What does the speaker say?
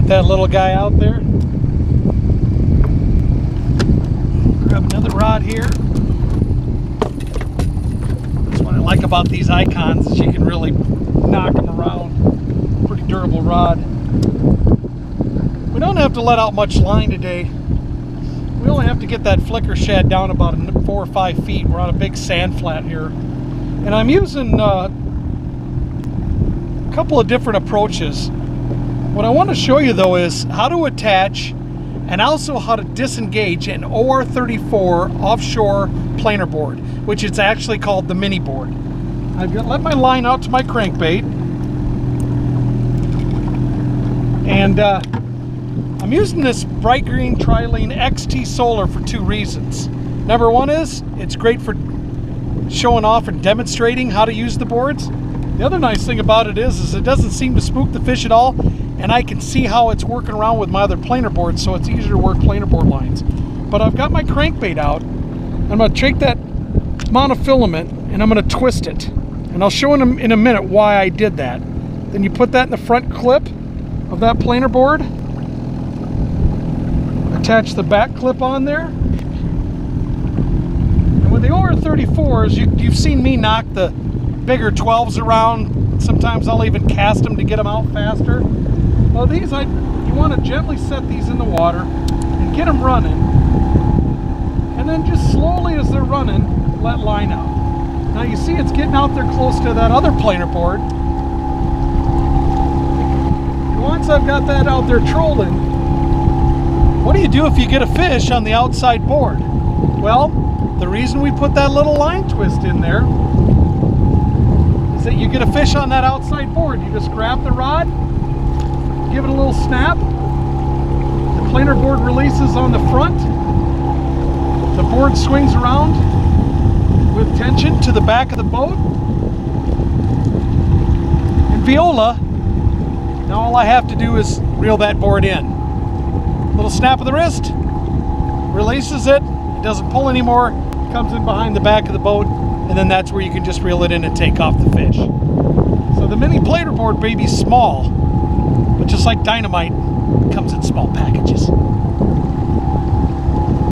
that little guy out there. Grab another rod here. That's what I like about these Icons, is you can really knock them around. Pretty durable rod. We don't have to let out much line today. We only have to get that flicker shad down about 4 or 5 feet. We're on a big sand flat here. And I'm using a couple of different approaches. What I want to show you though is how to attach and also how to disengage an OR34 offshore planer board, which is actually called the mini board. I've let my line out to my crankbait, and I'm using this Bright Green Trilene XT Solar for 2 reasons. Number one is it's great for showing off and demonstrating how to use the boards. The other nice thing about it is it doesn't seem to spook the fish at all, and I can see how it's working around with my other planer boards, so it's easier to work planer board lines. But I've got my crankbait out. I'm going to take that monofilament and I'm going to twist it. And I'll show in a minute why I did that. Then you put that in the front clip of that planer board. Attach the back clip on there. And with the OR34s, you've seen me knock the bigger 12s around. Sometimes I'll even cast them to get them out faster. Well, these, you want to gently set these in the water and get them running. And then just slowly as they're running, let line out. Now you see it's getting out there close to that other planer board. And once I've got that out there trolling, what do you do if you get a fish on the outside board? Well, the reason we put that little line twist in there is that you get a fish on that outside board. You just grab the rod, give it a little snap, the planer board releases on the front, the board swings around with tension to the back of the boat, and viola. Now all I have to do is reel that board in. Little snap of the wrist, releases it, it doesn't pull anymore, it comes in behind the back of the boat, and then that's where you can just reel it in and take off the fish. So the mini planer board may be small, but just like dynamite, it comes in small packages.